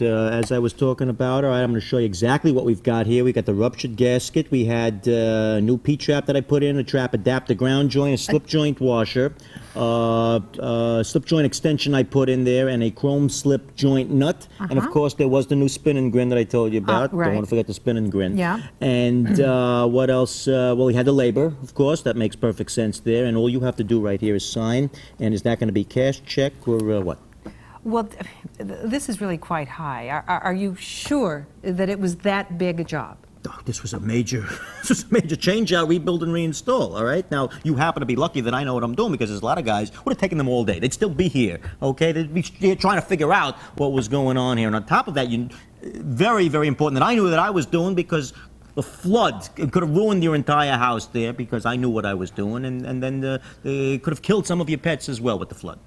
As I was talking about, all right, I'm going to show you exactly what we've got here. We got the ruptured gasket. We had a new P-trap that I put in, a trap adapter ground joint, a slip joint washer, slip joint extension I put in there, and a chrome slip joint nut. And of course, there was the new spin and grin that I told you about. Right. Don't want to forget the spin and grin. Yeah. And what else? Well, we had the labor, of course. That makes perfect sense there. And all you have to do right here is sign. And is that going to be cash, check, or what? Well, this is really quite high. Are you sure that it was that big a job? Oh, this was a major change out, rebuild and reinstall, all right? Now, you happen to be lucky that I know what I'm doing, because there's a lot of guys would have taken them all day. They'd still be here, okay? They'd be trying to figure out what was going on here. And on top of that, very, very important that I knew that I was doing, because the flood could have ruined your entire house there, because I knew what I was doing, and then they could have killed some of your pets as well with the flood.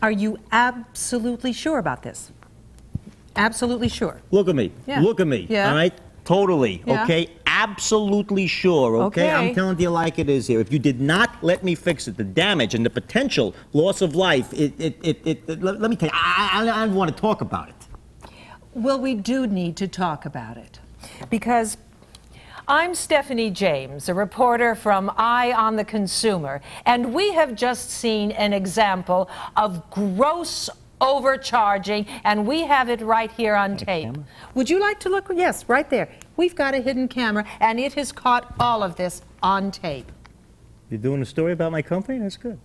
Are you absolutely sure about this? Absolutely sure? Look at me. Yeah. Look at me, all right? Totally, Yeah. okay? Absolutely sure, okay? I'm telling you like it is here. If you did not let me fix it, the damage and the potential loss of life, let me tell you, I don't want to talk about it. Well, we do need to talk about it, because I'm Stephanie James, a reporter from Eye on the Consumer, and we have just seen an example of gross overcharging, and we have it right here on tape. Would you like to look? Yes, right there. We've got a hidden camera, and it has caught all of this on tape. You're doing a story about my company? That's good.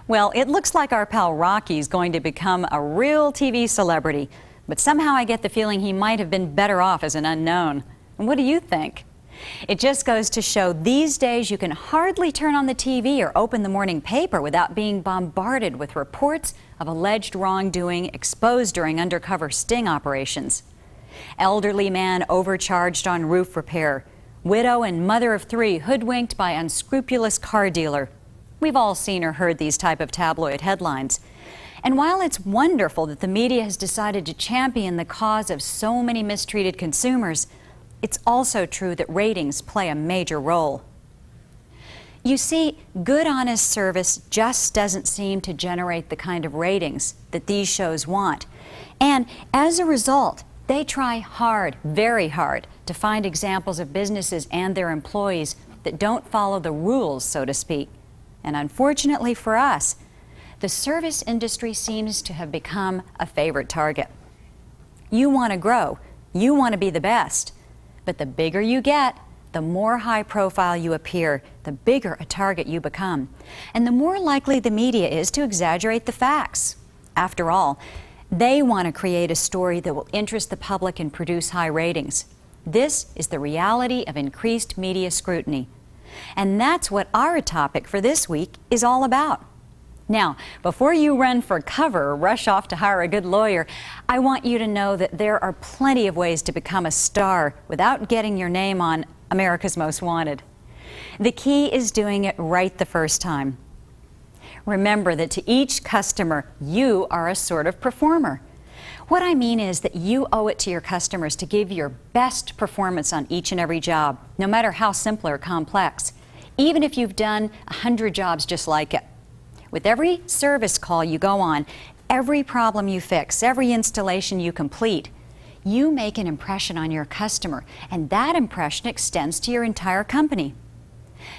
Well, it looks like our pal Rocky's going to become a real TV celebrity. But somehow I get the feeling he might have been better off as an unknown. And what do you think? It just goes to show these days you can hardly turn on the TV or open the morning paper without being bombarded with reports of alleged wrongdoing exposed during undercover sting operations. Elderly man overcharged on roof repair. Widow and mother of 3 hoodwinked by unscrupulous car dealer. We've all seen or heard these type of tabloid headlines. And while it's wonderful that the media has decided to champion the cause of so many mistreated consumers, it's also true that ratings play a major role. You see, good, honest service just doesn't seem to generate the kind of ratings that these shows want. And as a result, they try hard, very hard, to find examples of businesses and their employees that don't follow the rules, so to speak. And unfortunately for us, the service industry seems to have become a favorite target. You want to grow, you want to be the best, but the bigger you get, the more high profile you appear, the bigger a target you become, and the more likely the media is to exaggerate the facts. After all, they want to create a story that will interest the public and produce high ratings. This is the reality of increased media scrutiny. And that's what our topic for this week is all about. Now, before you run for cover or rush off to hire a good lawyer, I want you to know that there are plenty of ways to become a star without getting your name on America's Most Wanted. The key is doing it right the first time. Remember that to each customer, you are a sort of performer. What I mean is that you owe it to your customers to give your best performance on each and every job, no matter how simple or complex, even if you've done 100 jobs just like it. With every service call you go on, every problem you fix, every installation you complete, you make an impression on your customer, and that impression extends to your entire company.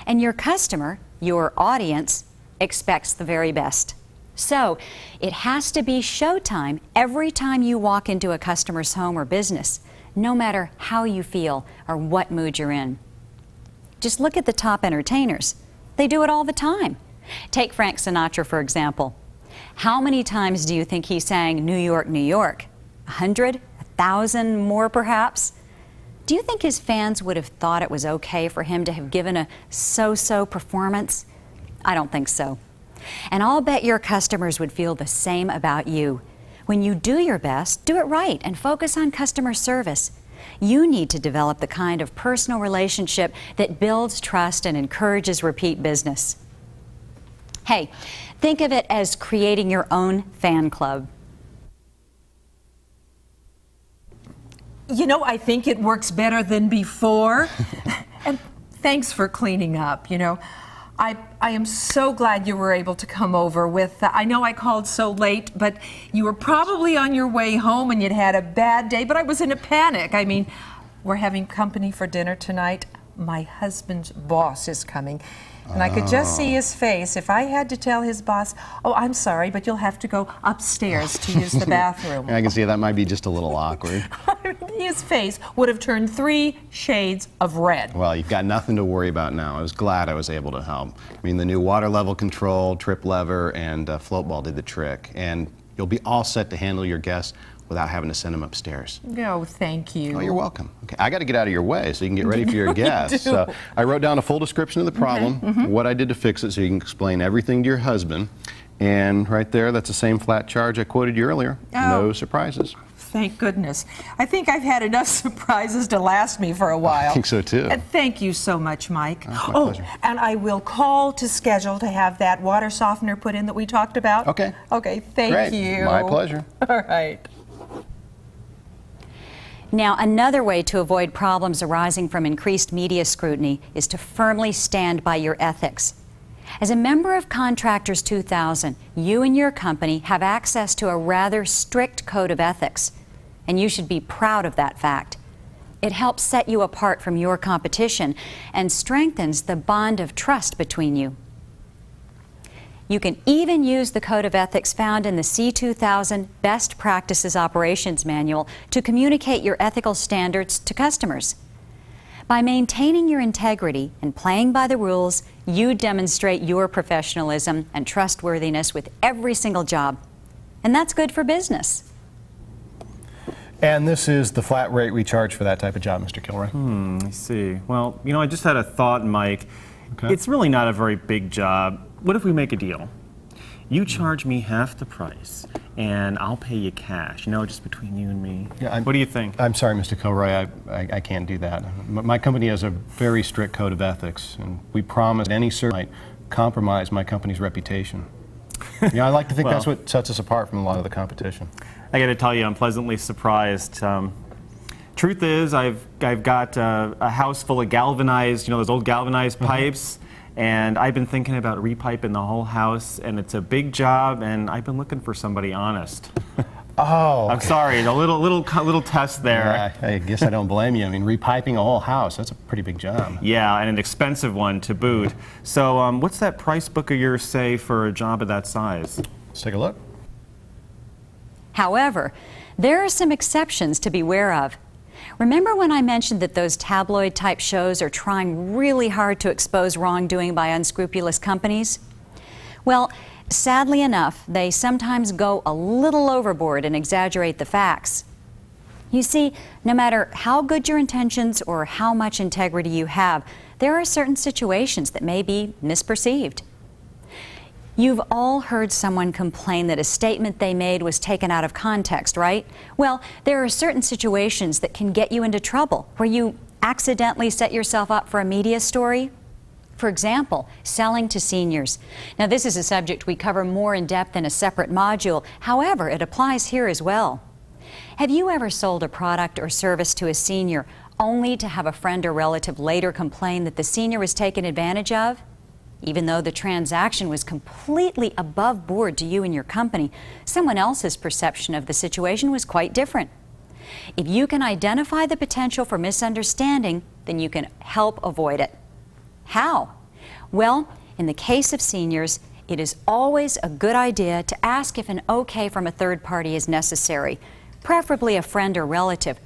And your customer, your audience, expects the very best. So it has to be showtime every time you walk into a customer's home or business, no matter how you feel or what mood you're in. Just look at the top entertainers. They do it all the time. Take Frank Sinatra, for example. How many times do you think he sang New York, New York? 100? 1,000 more, perhaps? Do you think his fans would have thought it was okay for him to have given a so-so performance? I don't think so. And I'll bet your customers would feel the same about you. When you do your best, do it right and focus on customer service. You need to develop the kind of personal relationship that builds trust and encourages repeat business. Hey, think of it as creating your own fan club. You know, I think it works better than before. And thanks for cleaning up, you know. I am so glad you were able to come over with, I know I called so late, but you were probably on your way home and you'd had a bad day, but I was in a panic. I mean, we're having company for dinner tonight. My husband's boss is coming. And I could just see his face if I had to tell his boss, oh, I'm sorry, but you'll have to go upstairs to use the bathroom. I can see that might be just a little awkward. His face would have turned 3 shades of red. Well, you've got nothing to worry about now. I was glad I was able to help. I mean, the new water level control, trip lever, and float ball did the trick. And you'll be all set to handle your guests without having to send them upstairs. No, thank you. Oh, you're welcome. Okay, I got to get out of your way so you can get ready for your guests. I wrote down a full description of the problem, what I did to fix it so you can explain everything to your husband. And right there, that's the same flat charge I quoted you earlier. No surprises. Thank goodness. I think I've had enough surprises to last me for a while. I think so too. And thank you so much, Mike. My pleasure. And I will call to schedule to have that water softener put in that we talked about. Okay. Okay, thank you. My pleasure. All right. Now, another way to avoid problems arising from increased media scrutiny is to firmly stand by your ethics. As a member of Contractors 2000, you and your company have access to a rather strict code of ethics, and you should be proud of that fact. It helps set you apart from your competition and strengthens the bond of trust between you. You can even use the code of ethics found in the C2000 Best Practices Operations Manual to communicate your ethical standards to customers. By maintaining your integrity and playing by the rules, you demonstrate your professionalism and trustworthiness with every single job. And that's good for business. And this is the flat rate we charge for that type of job, Mr. Kilroy. I see. Well, you know, I just had a thought, Mike. Okay. It's really not a very big job. What if we make a deal? You charge me half the price, and I'll pay you cash. You know, just between you and me. Yeah, what do you think? I'm sorry, Mr. Kilroy, I can't do that. My company has a very strict code of ethics, and we promise any service might compromise my company's reputation. Yeah, I like to think Well, that's what sets us apart from a lot of the competition. I got to tell you, I'm pleasantly surprised. Truth is, I've got a house full of galvanized, you know, those old galvanized pipes. And I've been thinking about repiping the whole house, and it's a big job, and I've been looking for somebody honest. Oh. I'm sorry, a little test there. Yeah, I guess I don't blame you. I mean, repiping a whole house, that's a pretty big job. Yeah, and an expensive one to boot. So what's that price book of yours say for a job of that size? Let's take a look. However, there are some exceptions to beware of. Remember when I mentioned that those tabloid-type shows are trying really hard to expose wrongdoing by unscrupulous companies? Well, sadly enough, they sometimes go a little overboard and exaggerate the facts. You see, no matter how good your intentions or how much integrity you have, there are certain situations that may be misperceived. You've all heard someone complain that a statement they made was taken out of context, right? Well, there are certain situations that can get you into trouble, where you accidentally set yourself up for a media story. For example, selling to seniors. Now, this is a subject we cover more in depth in a separate module. However, it applies here as well. Have you ever sold a product or service to a senior only to have a friend or relative later complain that the senior was taken advantage of? Even though the transaction was completely above board to you and your company, someone else's perception of the situation was quite different. If you can identify the potential for misunderstanding, then you can help avoid it. How? Well, in the case of seniors, it is always a good idea to ask if an okay from a third party is necessary, preferably a friend or relative.